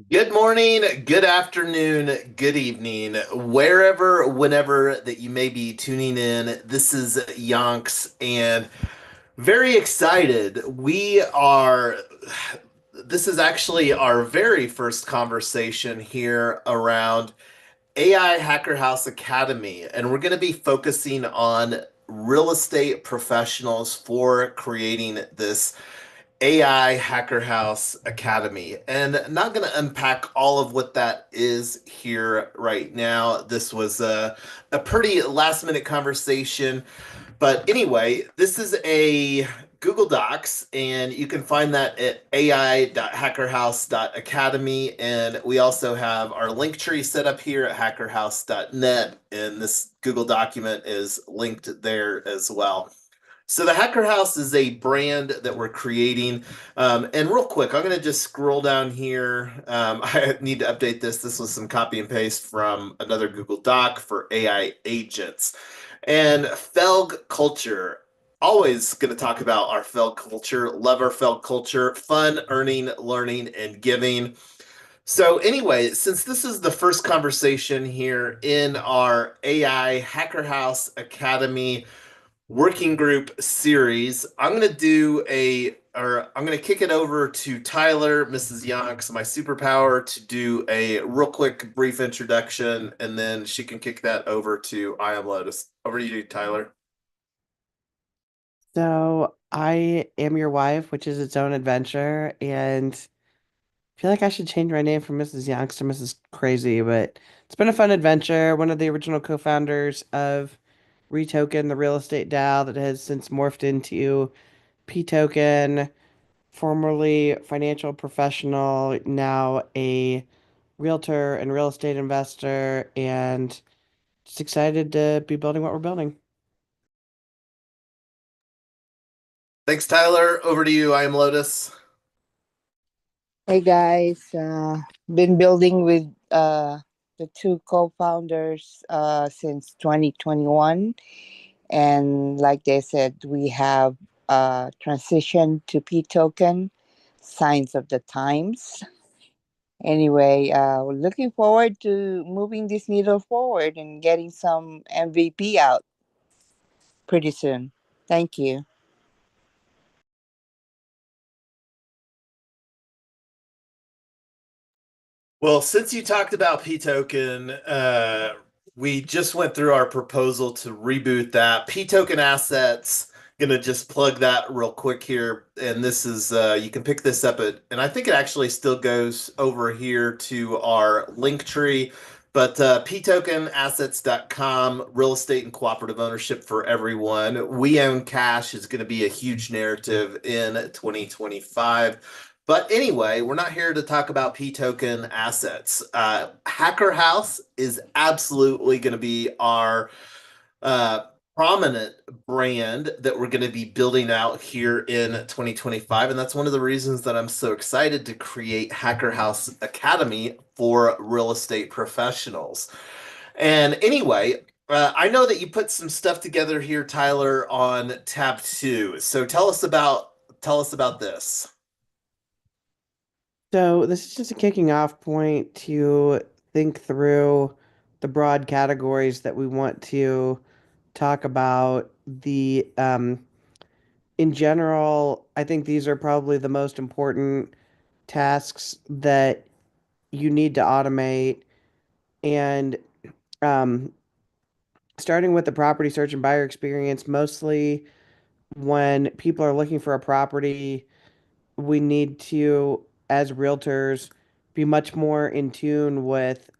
Good morning, good afternoon, good evening, wherever, whenever that you may be tuning in. This is Yonks, and very excited. This is actually our very first conversation here around AI Hacker House Academy, and we're going to be focusing on real estate professionals for creating this AI Hacker House Academy. And not going to unpack all of what that is here right now. This was a pretty last minute conversation. But anyway, this is a Google Docs, and you can find that at ai.hackerhouse.academy. And we also have our link tree set up here at hackerhouse.net, and this Google document is linked there as well. So the Hacker House is a brand that we're creating. And real quick, I'm going to just scroll down here. I need to update this. This was some copy and paste from another Google Doc for AI agents. And Felg culture. Always going to talk about our Felg culture. Love our Felg culture. Fun, earning, learning, and giving. So, anyway, since this is the first conversation here in our AI Hacker House Academy working group series. I'm going to kick it over to Tyler, Mrs. Yonks, my superpower, to do a real quick brief introduction, and then she can kick that over to I Am Lotus. Over to you, Tyler. So I am your wife, which is its own adventure, and I feel like I should change my name from Mrs. Yonks to Mrs. Crazy, but it's been a fun adventure. One of the original co-founders of Retoken, the real estate DAO that has since morphed into P-Token, formerly financial professional, now a realtor and real estate investor, and just excited to be building what we're building. Thanks, Tyler. Over to you. I Am Lotus. Hey guys, been building with the two co-founders since 2021, and like they said, we have transitioned to P token, signs of the times. Anyway, we're looking forward to moving this needle forward and getting some MVP out pretty soon. Thank you. Well, since you talked about P Token, we just went through our proposal to reboot that. P Token assets, gonna just plug that real quick here. And this is, you can pick this up and I think it actually still goes over here to our link tree. But ptokenassets.com, real estate and cooperative ownership for everyone. We own cash is going to be a huge narrative in 2025. But anyway, we're not here to talk about P token assets. Hacker House is absolutely going to be our uh, prominent brand that we're going to be building out here in 2025. And that's one of the reasons that I'm so excited to create Hacker House Academy for real estate professionals. And anyway, I know that you put some stuff together here, Tyler, on tab two. So tell us about this. So this is just a kicking off point to think through the broad categories that we want to talk about. In general, I think these are probably the most important tasks that you need to automate. And um, starting with the property search and buyer experience, mostly when people are looking for a property, we need to, as realtors, be much more in tune with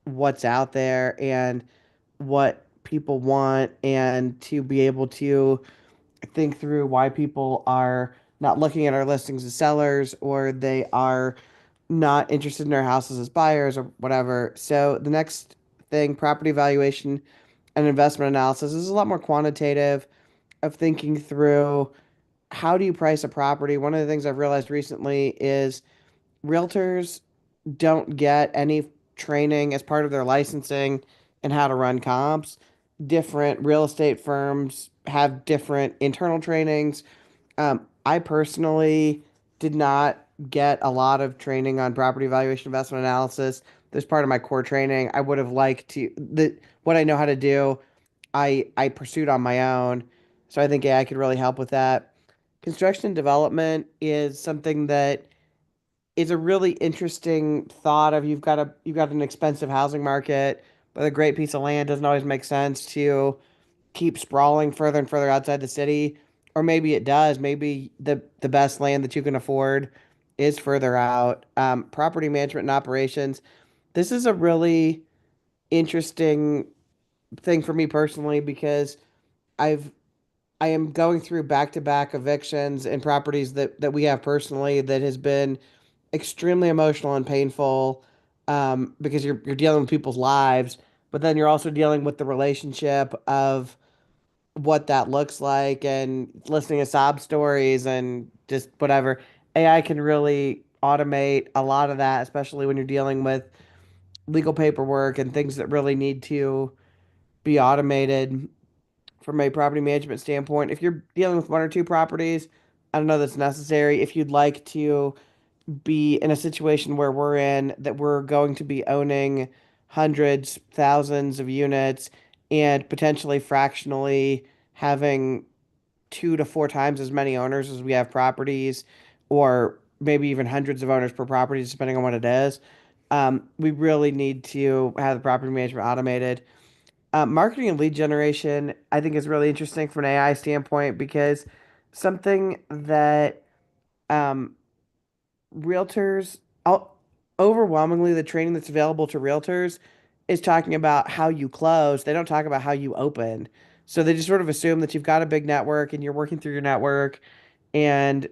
what's out there and what people want, and to be able to think through why people are not looking at our listings as sellers, or they are not interested in our houses as buyers, or whatever. So the next thing, property valuation and investment analysis, is a lot more quantitative, of thinking through how do you price a property. One of the things I've realized recently is realtors don't get any training as part of their licensing and how to run comps. Different real estate firms have different internal trainings. I personally did not. get a lot of training on property valuation investment analysis. That's part of my core training. I would have liked to the what I know how to do, I pursued on my own. So I think AI could really help with that. Construction and development is something that is a really interesting thought of you've got an expensive housing market, but a great piece of land doesn't always make sense to keep sprawling further and further outside the city. Or maybe it does. Maybe the best land that you can afford is further out. Property management and operations. This is a really interesting thing for me personally because I've I am going through back-to-back evictions and properties that we have personally that has been extremely emotional and painful, because you're dealing with people's lives, but then you're also dealing with the relationship of what that looks like and listening to sob stories and just whatever. AI can really automate a lot of that, especially when you're dealing with legal paperwork and things that really need to be automated from a property management standpoint. If you're dealing with one or two properties, I don't know that's necessary. If you'd like to be in a situation where we're in, that we're going to be owning hundreds, thousands of units and potentially fractionally having 2 to 4 times as many owners as we have properties, or maybe even hundreds of owners per property, depending on what it is. We really need to have the property management automated. Marketing and lead generation, I think, is really interesting from an AI standpoint because something that um, realtors, overwhelmingly, the training that's available to realtors is talking about how you close. They don't talk about how you open. So they just sort of assume that you've got a big network and you're working through your network, and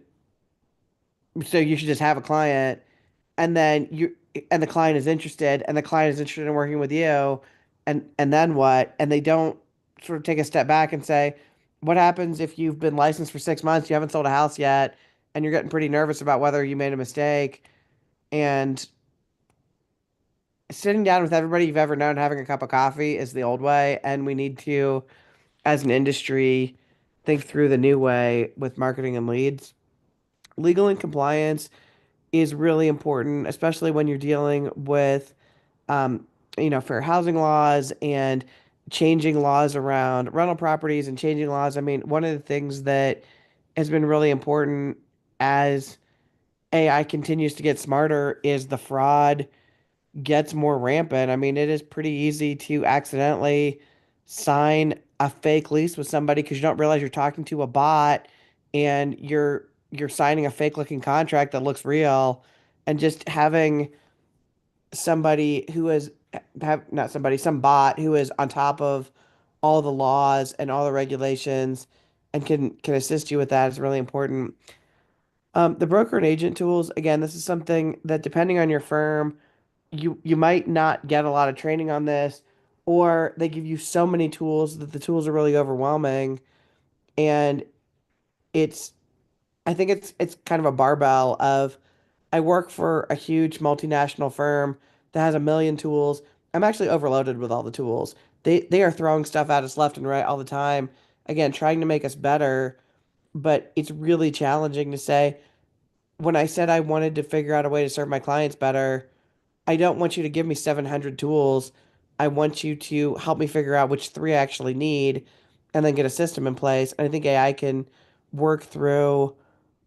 so you should just have a client, and then the client is interested, and the client is interested in working with you, and then what? And they don't sort of take a step back and say, what happens if you've been licensed for 6 months, you haven't sold a house yet, and you're getting pretty nervous about whether you made a mistake, and sitting down with everybody you've ever known, having a cup of coffee is the old way, and we need to, as an industry, think through the new way with marketing and leads. Legal and compliance is really important, especially when you're dealing with, um, fair housing laws and changing laws around rental properties and changing laws. I mean, one of the things that has been really important as AI continues to get smarter is the fraud gets more rampant. I mean, it is pretty easy to accidentally sign a fake lease with somebody because you don't realize you're talking to a bot, and you're signing a fake looking contract that looks real, and just having somebody who is have not somebody some bot who is on top of all the laws and all the regulations and can assist you with that is really important. The broker and agent tools, again, this is something that depending on your firm, you might not get a lot of training on this, or they give you so many tools that the tools are really overwhelming, and it's I think it's kind of a barbell of, I work for a huge multinational firm that has a million tools. I'm actually overloaded with all the tools. They are throwing stuff at us left and right all the time, again trying to make us better, but it's really challenging to say, when I said I wanted to figure out a way to serve my clients better, I don't want you to give me 700 tools. I want you to help me figure out which three I actually need and then get a system in place. And I think AI can work through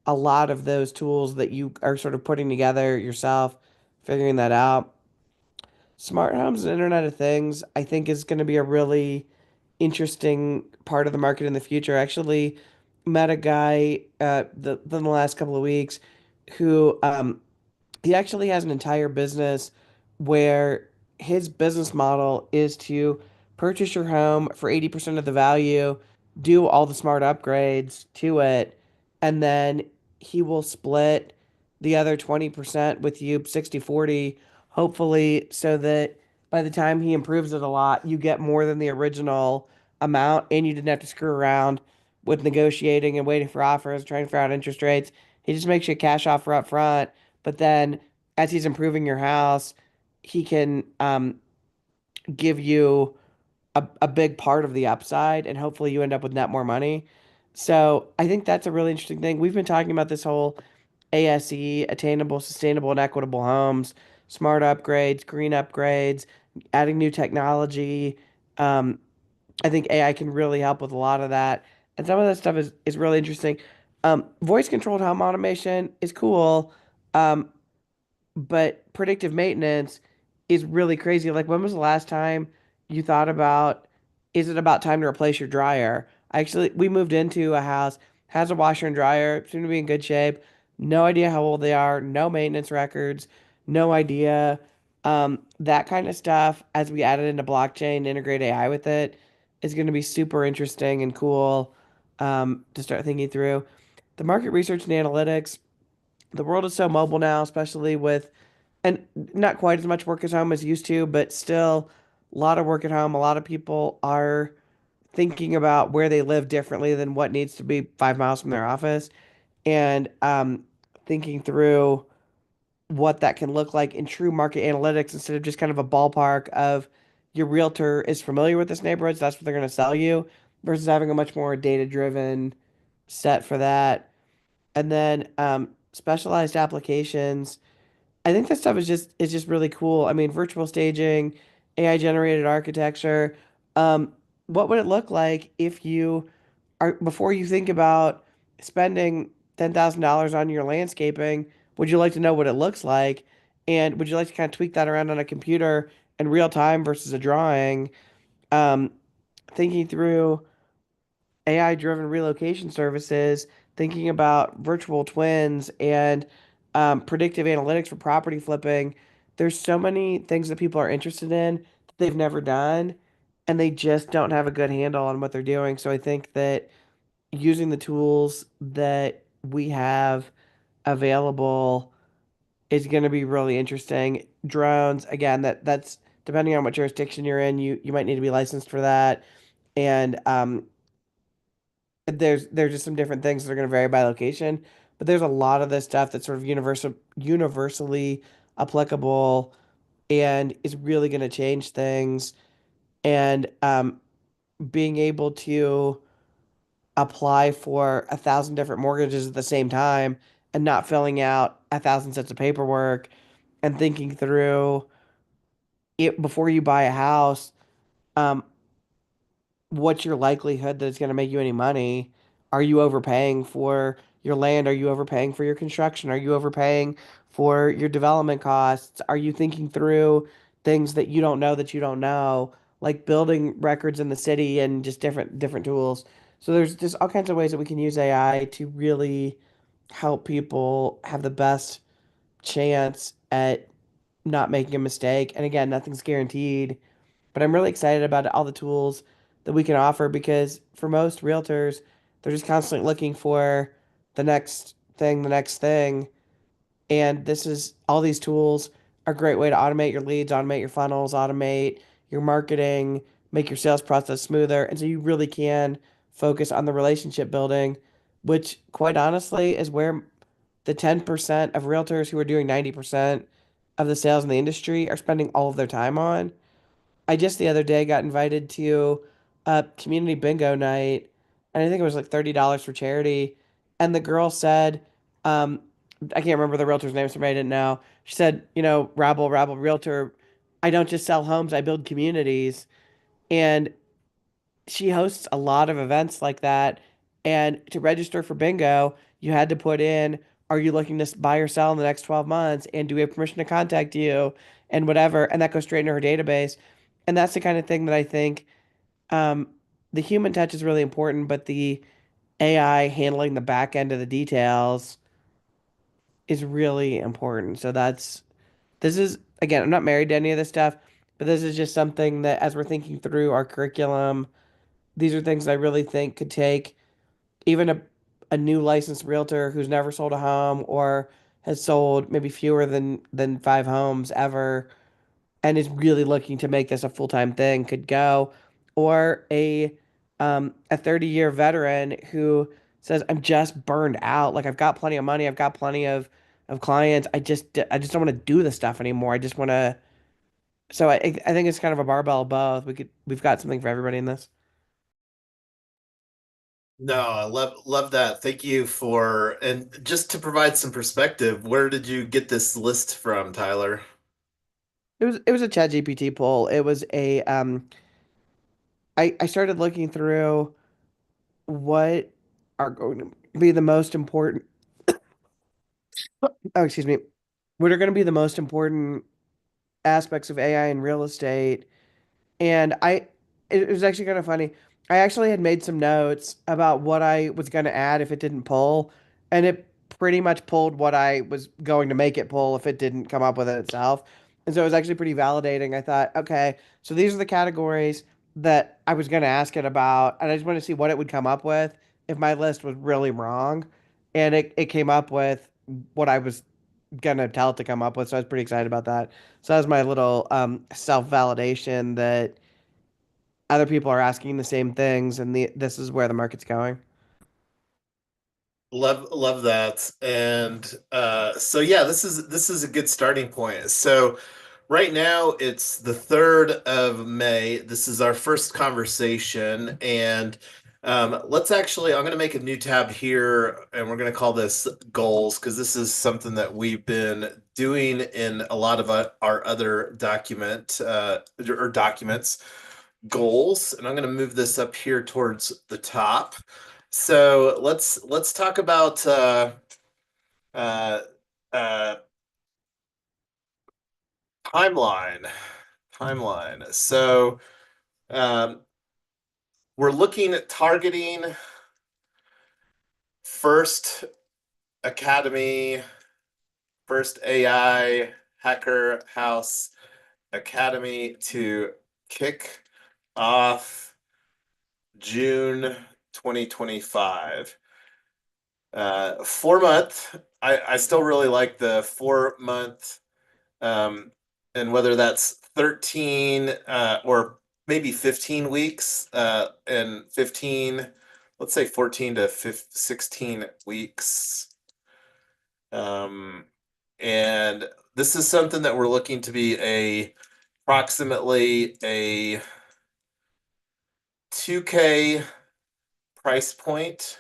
a lot of those tools that you are sort of putting together yourself, figuring that out. Smart homes and Internet of Things, I think, is going to be a really interesting part of the market in the future. I actually met a guy the last couple of weeks who he actually has an entire business where his business model is to purchase your home for 80% of the value, do all the smart upgrades to it, and then he will split the other 20% with you 60/40, hopefully, so that by the time he improves it a lot, you get more than the original amount and you didn't have to screw around with negotiating and waiting for offers, trying to figure out interest rates. He just makes you a cash offer up front, but then as he's improving your house, he can give you a big part of the upside, and hopefully you end up with net more money. So I think that's a really interesting thing. We've been talking about this whole ASE, attainable, sustainable, and equitable homes, smart upgrades, green upgrades, adding new technology. Um, I think AI can really help with a lot of that. And some of that stuff is really interesting. Voice controlled home automation is cool. Um, but predictive maintenance is really crazy. Like, when was the last time you thought about, is it about time to replace your dryer? Actually, we moved into a house, has a washer and dryer, seem to be in good shape. No idea how old they are, no maintenance records, no idea. That kind of stuff, as we added into blockchain, integrate AI with it, is going to be super interesting and cool to start thinking through. The market research and analytics, the world is so mobile now, especially with, and not quite as much work at home as used to, but still a lot of work at home. A lot of people are thinking about where they live differently than what needs to be 5 miles from their office, and thinking through what that can look like in true market analytics instead of just kind of a ballpark of your realtor is familiar with this neighborhood, so that's what they're going to sell you, versus having a much more data driven set for that. And then specialized applications. I think that stuff is just really cool. I mean, virtual staging, AI generated architecture. Um, what would it look like if you are, before you think about spending $10,000 on your landscaping, would you like to know what it looks like? And would you like to kind of tweak that around on a computer in real time versus a drawing? Um, Thinking through AI driven relocation services, thinking about virtual twins and predictive analytics for property flipping. There's so many things that people are interested in that they've never done, and they just don't have a good handle on what they're doing. So I think that using the tools that we have available is going to be really interesting. Drones, again, that's depending on what jurisdiction you're in, you might need to be licensed for that. And there's just some different things that are going to vary by location, but there's a lot of this stuff that's sort of universally applicable and is really going to change things. And being able to apply for 1,000 different mortgages at the same time and not filling out 1,000 sets of paperwork and thinking through it before you buy a house. Um, what's your likelihood that it's going to make you any money? Are you overpaying for your land? Are you overpaying for your construction? Are you overpaying for your development costs? Are you thinking through things that you don't know that you don't know, like building records in the city and just different tools? So there's just all kinds of ways that we can use AI to really help people have the best chance at not making a mistake. And again, nothing's guaranteed, but I'm really excited about all the tools that we can offer because for most realtors, they're just constantly looking for the next thing. And this is all these tools are a great way to automate your leads, automate your funnels, automate your marketing, make your sales process smoother. And so you really can focus on the relationship building, which quite honestly is where the 10% of realtors who are doing 90% of the sales in the industry are spending all of their time on. I just the other day got invited to a community bingo night, and I think it was like $30 for charity. And the girl said, um, I can't remember the realtor's name, somebody I didn't know. She said, rabble, realtor, I don't just sell homes, I build communities. And she hosts a lot of events like that. And to register for bingo, you had to put in, are you looking to buy or sell in the next 12 months? And do we have permission to contact you? And whatever. And that goes straight into her database. And that's the kind of thing that I think um, the human touch is really important, but the AI handling the back end of the details is really important. So this is, again, I'm not married to any of this stuff, but this is just something that as we're thinking through our curriculum, these are things I really think could take even a new licensed realtor who's never sold a home or has sold maybe fewer than 5 homes ever and is really looking to make this a full-time thing could go, or a 30-year veteran who says I'm just burned out, like I've got plenty of money, I've got plenty of clients, I just don't want to do this stuff anymore, I just want to. So I think it's kind of a barbell of both. We've got something for everybody in this. No, I love that. Thank you for, and just to provide some perspective, where did you get this list from, Tyler? It was a ChatGPT poll. It was a I started looking through what are going to be the most important, oh, excuse me, what are going to be the most important aspects of AI in real estate. And it was actually kind of funny. I actually had made some notes about what I was going to add if it didn't pull, and it pretty much pulled what I was going to make it pull if it didn't come up with it itself. And so it was actually pretty validating. I thought, okay, so these are the categories that I was going to ask it about, and I just want to see what it would come up with if my list was really wrong. And it came up with what I was gonna tell it to come up with. So I was pretty excited about that. So that was my little self-validation that other people are asking the same things, and this is where the market's going. Love that. And so yeah, this is a good starting point. So right now it's the 3rd of May. This is our first conversation, and let's actually, I'm going to make a new tab here, and we're going to call this goals, because this is something that we've been doing in a lot of our other documents, goals. And I'm going to move this up here towards the top. So let's talk about uh, uh, timeline. Timeline. So um, we're looking at targeting first academy, first AI Hacker House Academy to kick off June 2025. 4 month. I still really like the 4 month, and whether that's 13 or maybe 15 weeks, and 15, let's say 14 to 16 weeks. And this is something that we're looking to be approximately a 2K price point.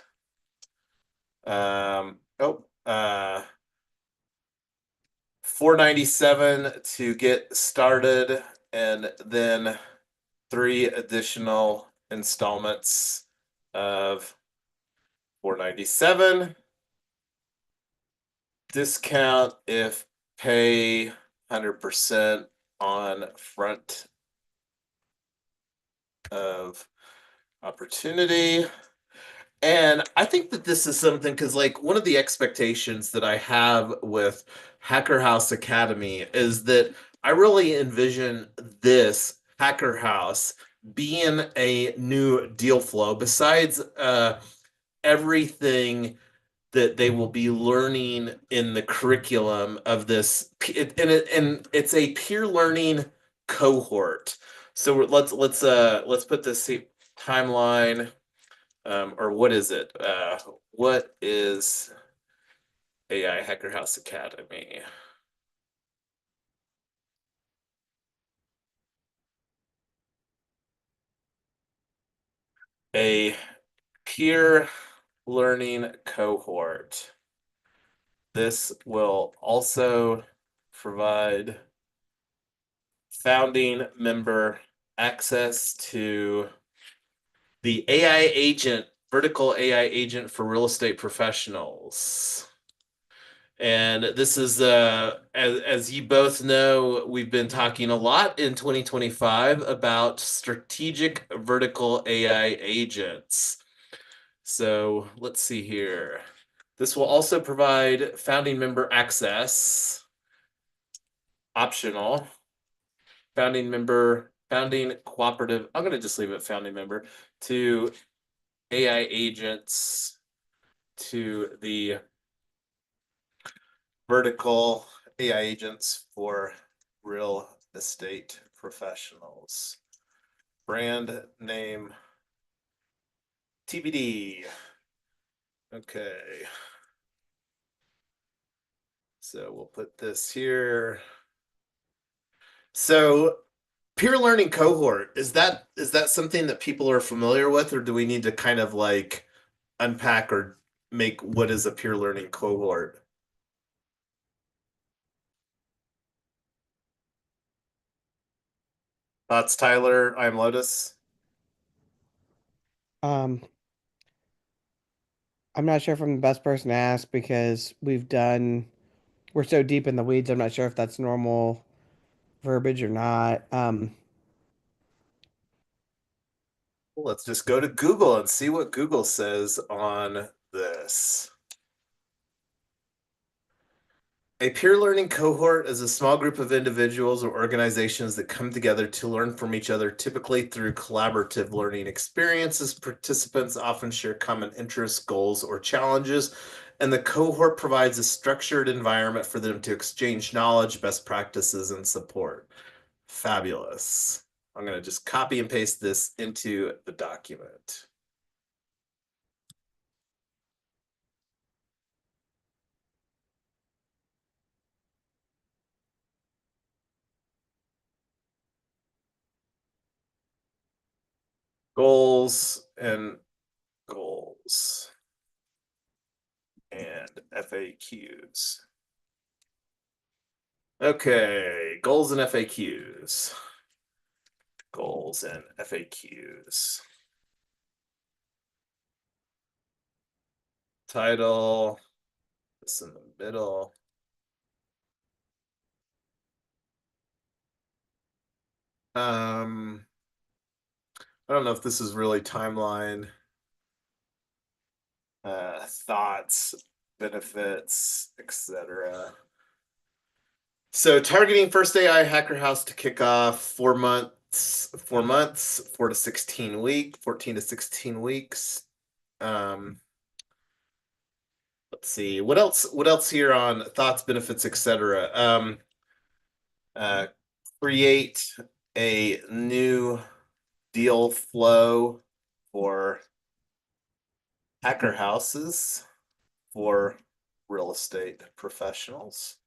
Oh, 497 to get started, and then 3 additional installments of 497. Discount if pay 100% on front of opportunity. And I think that this is something, because like one of the expectations that I have with Hacker House Academy is that I really envision this Hacker House being a new deal flow besides everything that they will be learning in the curriculum of this, and it's a peer learning cohort. So let's put this timeline, or what is it? What is AI Hacker House Academy? A peer learning cohort. This will also provide founding member access to the AI agent, vertical AI agent for real estate professionals. And this is, as you both know, we've been talking a lot in 2025 about strategic vertical AI agents. So let's see here. This will also provide founding member access, optional, founding cooperative. I'm going to just leave it founding member to AI agents to the vertical AI agents for real estate professionals. Brand name TBD. Okay. So we'll put this here. So peer learning cohort, is that something that people are familiar with, or do we need to kind of like unpack or make what is a peer learning cohort? Thoughts, Tyler? I'm Lotus. I'm not sure if I'm the best person to ask because we're so deep in the weeds. I'm not sure if that's normal verbiage or not. Let's just go to Google and see what Google says on this. A peer learning cohort is a small group of individuals or organizations that come together to learn from each other, typically through collaborative learning experiences. Participants often share common interests, goals, or challenges, and the cohort provides a structured environment for them to exchange knowledge, best practices, and support. Fabulous. I'm going to just copy and paste this into the document. Goals and FAQs. Okay, goals and FAQs. Goals and FAQs. Title, this in the middle. I don't know if this is really timeline. Thoughts, benefits, etc. So targeting first AI Hacker House to kick off 4 months, 4 to 16 weeks, 14 to 16 weeks. Let's see, what else here on thoughts, benefits, etc. Create a new deal flow for hacker houses for real estate professionals.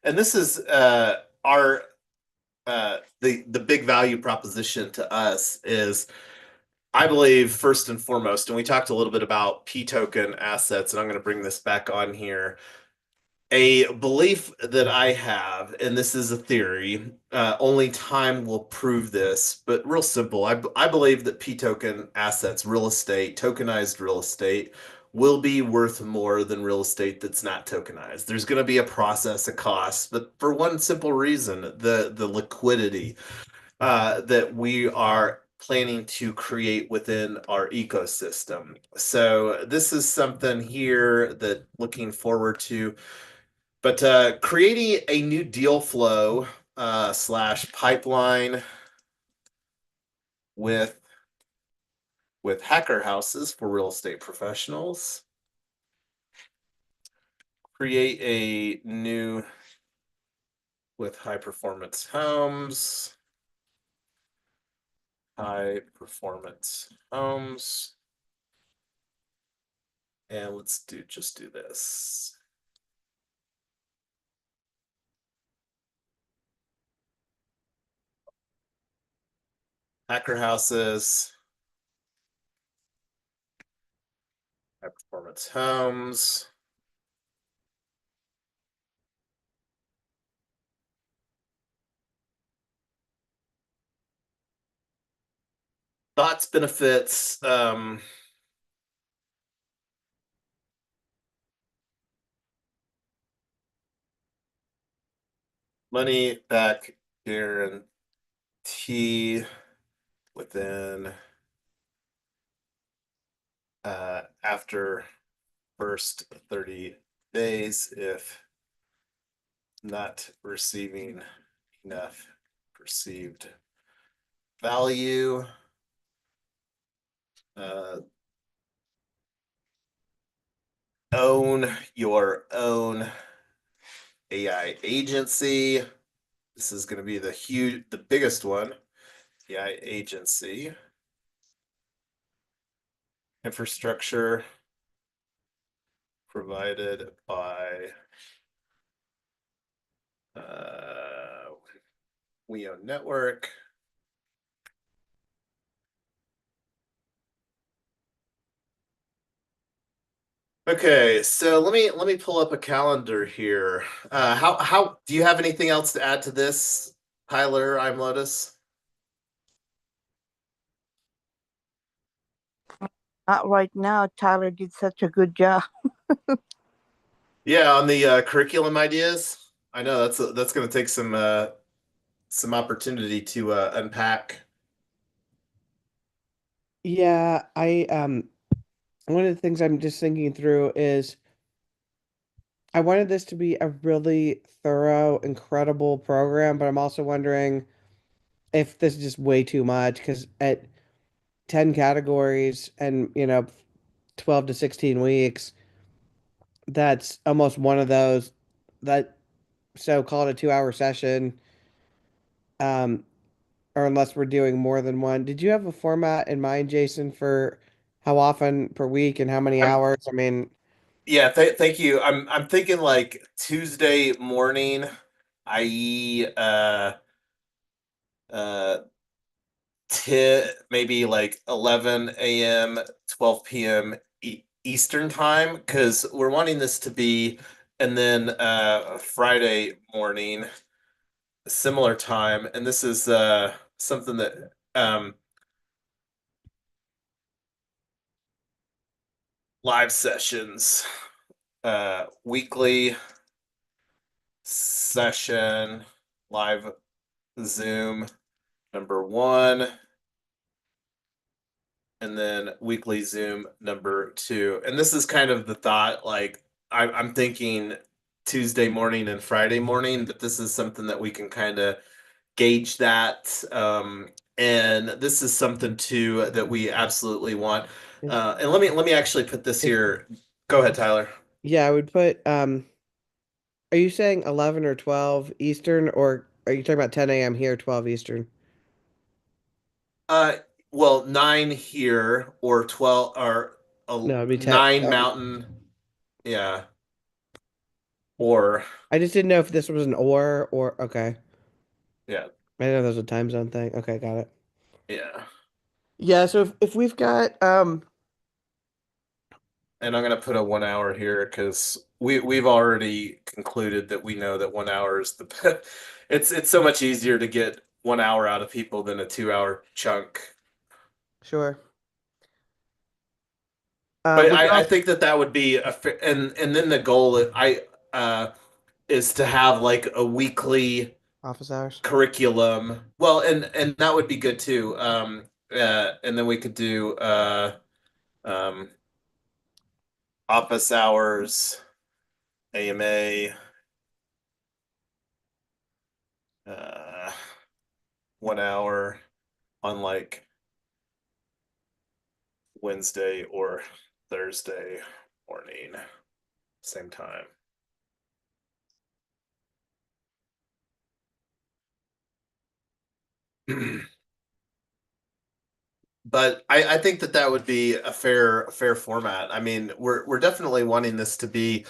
And this is our the big value proposition to us is, I believe, first and foremost, and we talked a little bit about P token assets, and I'm going to bring this back on here. A belief that I have, and this is a theory, only time will prove this, but real simple. I believe that P token assets, real estate, tokenized real estate, will be worth more than real estate that's not tokenized. There's going to be a process, a cost, but for one simple reason, the liquidity that we are planning to create within our ecosystem. So this is something here that looking forward to. But creating a new deal flow slash pipeline with hacker houses for real estate professionals. Create a new with high performance homes. High performance homes. And let's just do this. Hacker houses. High performance homes. Thoughts, benefits. Money back guarantee within after first 30 days if not receiving enough perceived value. Own your own AI agency. This is going to be the biggest one. AI agency. Infrastructure provided by WeOwn.Network. Okay, so let me pull up a calendar here. How do you have anything else to add to this, Tyler? I'm Lotus. Not right now. Tyler did such a good job. Yeah, on the curriculum ideas. I know that's going to take some opportunity to unpack. Yeah, I one of the things I'm just thinking through is I wanted this to be a really thorough, incredible program, but I'm also wondering if this is just way too much because at 10 categories and, 12 to 16 weeks, that's almost one of those that so call it a 2-hour session. Um, or unless we're doing more than one. Did you have a format in mind, Jason, for how often per week and how many I'm hours? I mean, Yeah, thank you. I'm thinking like Tuesday morning, i.e. Uh maybe like 11 a.m., 12 p.m. Eastern time, because we're wanting this to be, and then Friday morning, similar time, and this is something that live sessions, weekly session, live Zoom number one, and then weekly Zoom number two. And this is kind of the thought, like I'm thinking Tuesday morning and Friday morning, but this is something that we can kind of gauge that. And this is something too that we absolutely want. is, And let me actually put this is here. Go ahead, Tyler. yeah, I would put are you saying 11 or 12 Eastern or are you talking about 10 a.m. here, 12 Eastern? Uh, well, 9 here or 12 or No, it'd be 10. 9 Mountain. Yeah. Or I just didn't know if this was an or okay. yeah, I didn't know there was a time zone thing. Okay, got it. yeah. Yeah, so if we've got And I'm gonna put a 1 hour here because we've already concluded that we know that 1 hour is the best. It's so much easier to get 1 hour out of people than a 2 hour chunk. sure. But We can I also think that would be and then the goal uh is to have like a weekly office hours. curriculum. Well, and that would be good too. And then we could do um office hours, AMA, uh 1 hour on like Wednesday or Thursday morning, same time. But I think that would be a fair format. I mean, we're definitely wanting this to be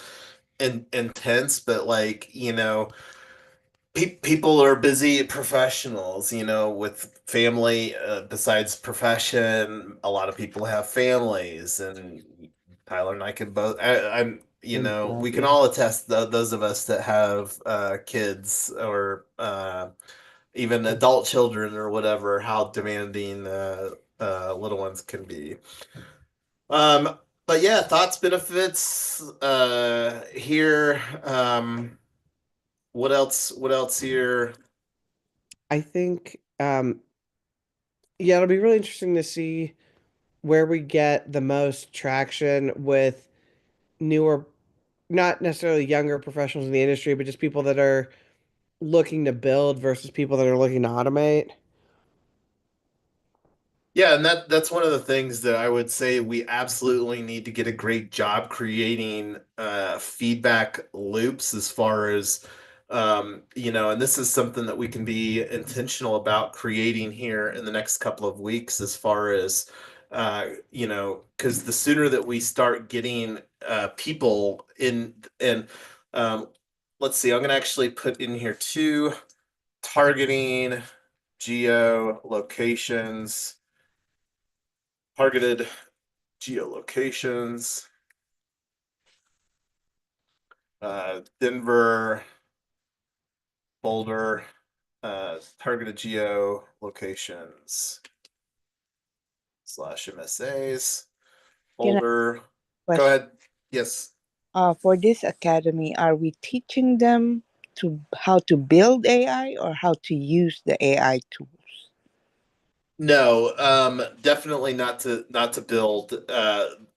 intense, but like, people are busy professionals, with family, besides profession. A lot of people have families, and Tyler and I can both. I'm, And stuff, we can yeah. all attest. Those of us that have kids or even adult children or whatever, how demanding little ones can be. But yeah, thoughts, benefits here. What else? What else here? I think yeah, it'll be really interesting to see where we get the most traction with newer, not necessarily younger professionals in the industry, but just people that are looking to build versus people that are looking to automate. Yeah, and that's one of the things that I would say we absolutely need to get a great job creating feedback loops as far as and this is something that we can be intentional about creating here in the next couple of weeks as far as because the sooner that we start getting people in and um, let's see, I'm gonna actually put in here too, targeting geolocations targeted geolocations. Denver, Boulder, targeted geo locations / MSAs. Can I Boulder. Go question? ahead. Yes. For this academy, are we teaching them to how to build AI or how to use the AI tools? No, definitely not to build.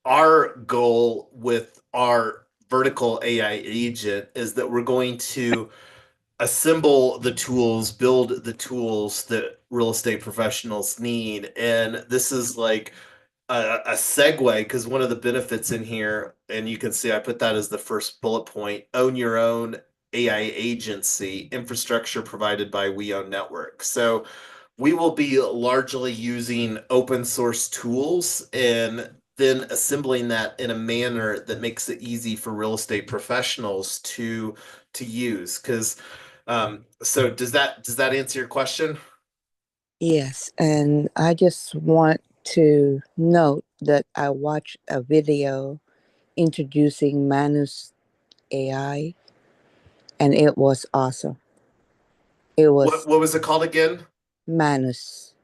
Our goal with our vertical AI agent is that we're going to assemble the tools, build the tools that real estate professionals need. And this is like a segue because one of the benefits in here, and you can see I put that as the first bullet point: own your own AI agency, infrastructure provided by WeOwn.Network. So we will be largely using open source tools and then assembling that in a manner that makes it easy for real estate professionals to use. Because so does that answer your question? Yes, and I just want to note that I watched a video introducing Manus AI and it was awesome. It What was what was it called again? Manus.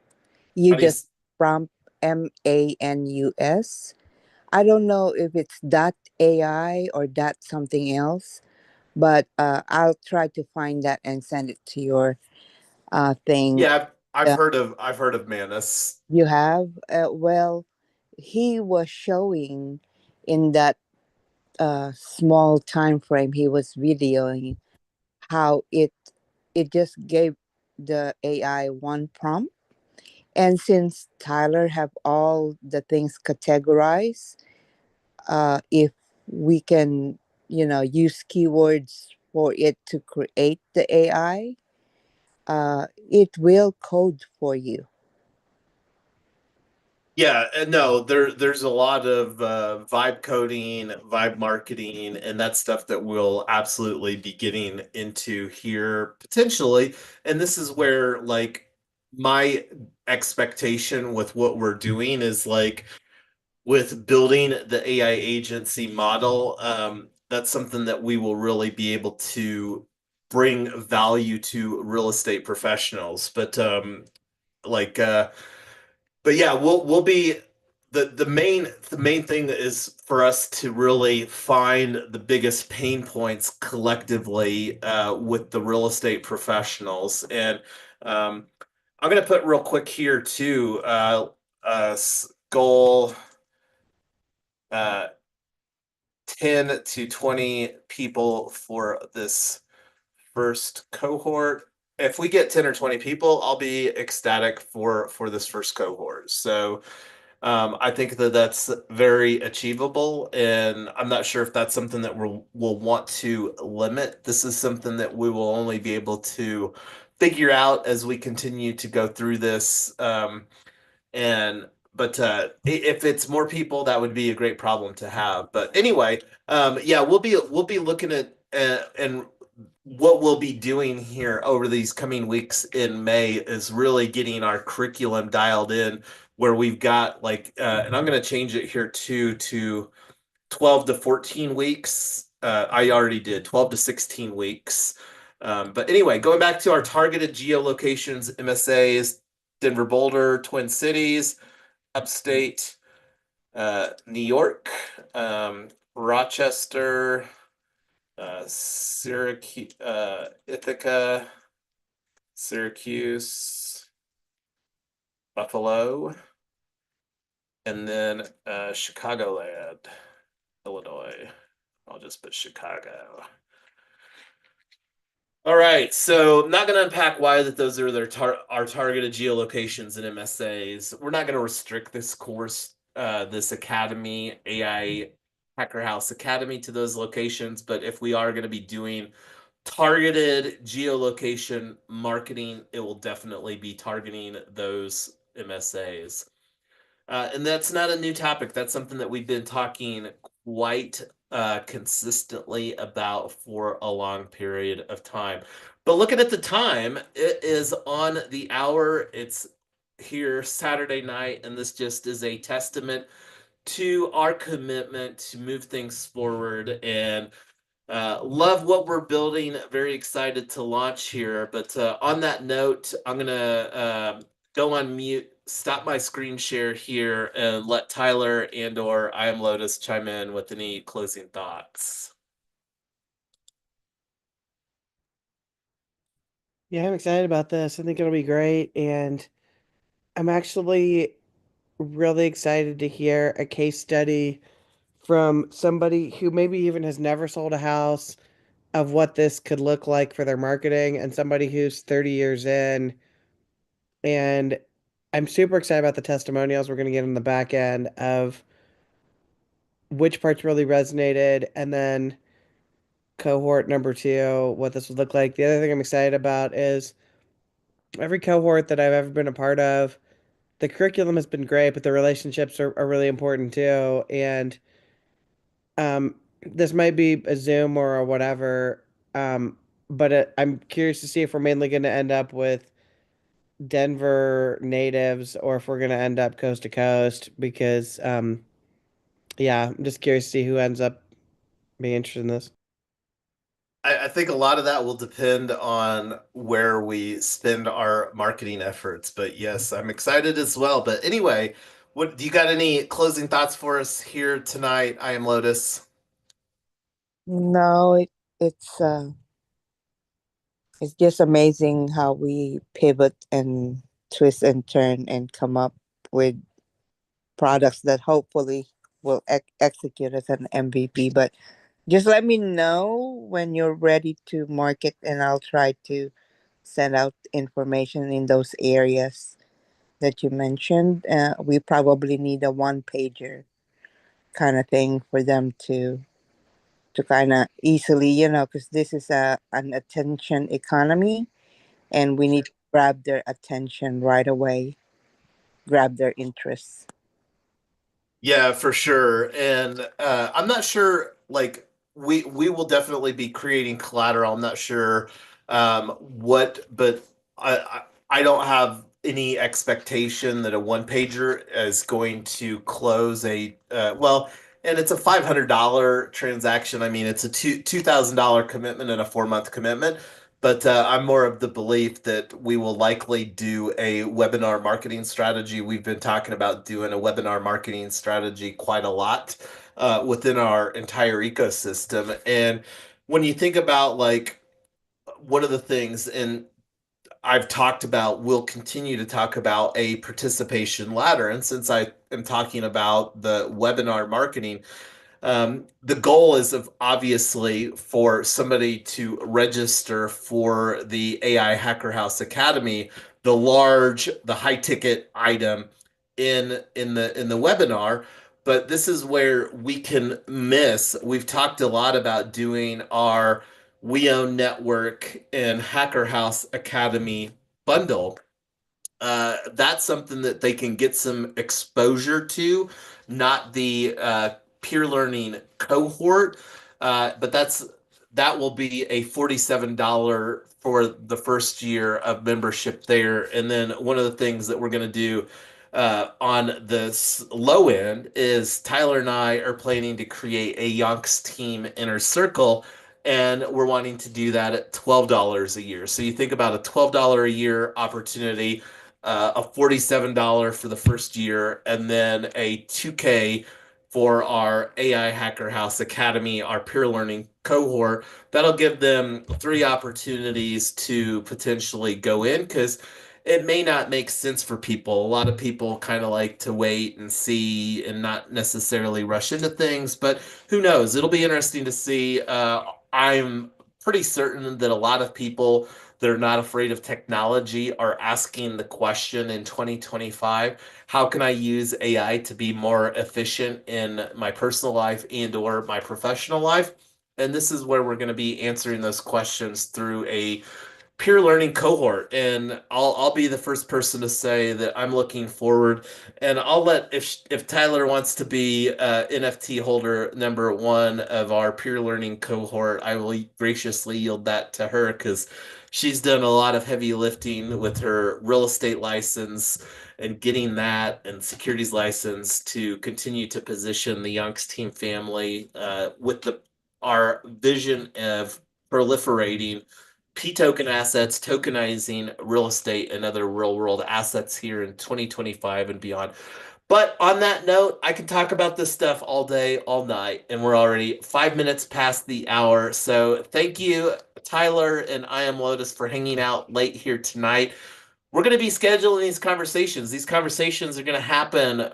You How do you just prompt MANUS. I don't know if it's that AI or that something else, but I'll try to find that and send it to your thing. Yeah, I've Uh, heard of Manus. you have? Well, he was showing in that small time frame he was videoing how it just gave the AI one prompt. And since Tyler have all the things categorized, if we can, use keywords for it to create the AI, it will code for you. Yeah, and no, there's a lot of vibe coding, vibe marketing, and that stuff that we'll absolutely be getting into here potentially. And this is where like my expectation with what we're doing is like with building the AI agency model, that's something that we will really be able to bring value to real estate professionals. Like but yeah, we'll be the main thing is for us to really find the biggest pain points collectively with the real estate professionals. And I'm gonna put real quick here too, goal uh, 10 to 20 people for this first cohort. If we get 10 or 20 people, I'll be ecstatic for this first cohort. So I think that that's very achievable, and I'm not sure if that's something that we'll want to limit. This is something that we will only be able to figure out as we continue to go through this. And but if it's more people, that would be a great problem to have. But anyway, yeah, we'll be looking at and what we'll be doing here over these coming weeks in May is really getting our curriculum dialed in, where we've got like, and I'm going to change it here too to 12 to 14 weeks. I already did 12 to 16 weeks. But anyway, going back to our targeted geolocations, MSAs: Denver, Boulder, Twin Cities, upstate New York, Rochester, Syracuse, Ithaca, Syracuse, Buffalo, and then Chicagoland, Illinois. I'll just put Chicago. All right, so I'm not going to unpack why that those are our targeted geolocations and MSAs. We're not going to restrict this course, this Academy, AI Hacker House Academy, to those locations. But if we are going to be doing targeted geolocation marketing, it will definitely be targeting those MSAs. And that's not a new topic. That's something that we've been talking quite consistently about for a long period of time. But looking at the time, it is on the hour. It's here Saturday night, and this just is a testament to our commitment to move things forward and Love what we're building. Very excited to launch here. But on that note, I'm gonna go on mute, stop my screen share here, and let Tyler and/or I am Lotus chime in with any closing thoughts. Yeah, I'm excited about this. I think it'll be great. And I'm actually really excited to hear a case study from somebody who maybe even has never sold a house of what this could look like for their marketing and somebody who's 30 years in. And I'm super excited about the testimonials we're going to get in the back end of which parts really resonated and then cohort number two, what this would look like. The other thing I'm excited about is every cohort that I've ever been a part of, the curriculum has been great, but the relationships are really important too. And this might be a Zoom or a whatever, but I'm curious to see if we're mainly going to end up with Denver natives or if we're going to end up coast to coast because, yeah, I'm just curious to see who ends up being interested in this. I think a lot of that will depend on where we spend our marketing efforts. But yes, I'm excited as well. But anyway, what do you got any closing thoughts for us here tonight? I am Lotus. No, it's it's just amazing how we pivot and twist and turn and come up with products that hopefully will execute as an MVP. But just let me know when you're ready to market, and I'll try to send out information in those areas that you mentioned. We probably need a one pager kind of thing for them to kind of easily, because this is an attention economy, and we need to grab their attention right away, grab their interest. Yeah, for sure. And I'm not sure, like we will definitely be creating collateral. I'm not sure what, but I don't have any expectation that a one pager is going to close a well, and it's a $500 transaction. I mean, it's a $2,000 commitment and a 4 month commitment. But I'm more of the belief that we will likely do a webinar marketing strategy. We've been talking about doing a webinar marketing strategy quite a lot within our entire ecosystem. And when you think about like one of the things, and I've talked about, we'll continue to talk about a participation ladder. And since I am talking about the webinar marketing, the goal is of obviously for somebody to register for the AI Hacker House Academy, the high ticket item in the webinar. But this is where we can miss. We've talked a lot about doing our WeOwn.Network and Hacker House Academy bundle. That's something that they can get some exposure to, not the peer learning cohort, but that will be a $47 for the first year of membership there. And then one of the things that we're going to do on the low end is Tyler and I are planning to create a Yonks team inner circle, and we're wanting to do that at $12 a year. So you think about a $12 a year opportunity, a $47 for the first year, and then a 2K for our AI Hacker House Academy, our peer learning cohort. That'll give them 3 opportunities to potentially go in because it may not make sense for people. A lot of people kind of like to wait and see and not necessarily rush into things, but who knows? It'll be interesting to see. I'm pretty certain that a lot of people that are not afraid of technology are asking the question in 2025, how can I use AI to be more efficient in my personal life and or my professional life? And this is where we're going to be answering those questions through a peer learning cohort. And I'll be the first person to say that I'm looking forward, and I'll let, if Tyler wants to be NFT holder number one of our peer learning cohort, I will graciously yield that to her because she's done a lot of heavy lifting with her real estate license and getting that and securities license to continue to position the Younks team family with the our vision of proliferating P-token assets, tokenizing real estate and other real-world assets here in 2025 and beyond. But on that note, I can talk about this stuff all day, all night, and we're already 5 minutes past the hour. So thank you, Tyler and I Am Lotus, for hanging out late here tonight. We're going to be scheduling these conversations. These conversations are going to happen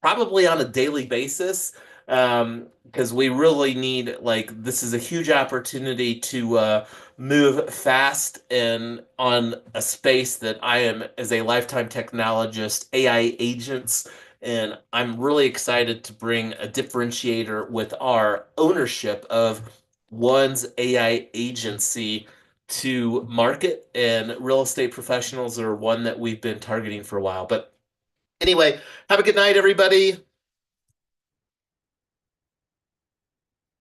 probably on a daily basis, because we really need, like, this is a huge opportunity to move fast and on a space that I am, as a lifetime technologist, AI agents, and I'm really excited to bring a differentiator with our ownership of one's AI agency to market, and real estate professionals are one that we've been targeting for a while. But anyway, have a good night, everybody.